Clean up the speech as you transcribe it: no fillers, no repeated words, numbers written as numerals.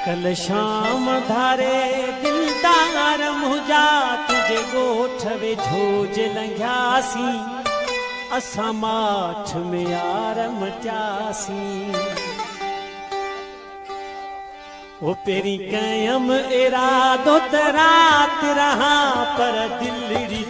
कल शाम धारे दिलदार मुझा तुझे गोठ वे झोज लंघ्यासी असां माठ में यार मचासी वो पेरी कयम इरादो त रात रहा पर दिलड़ी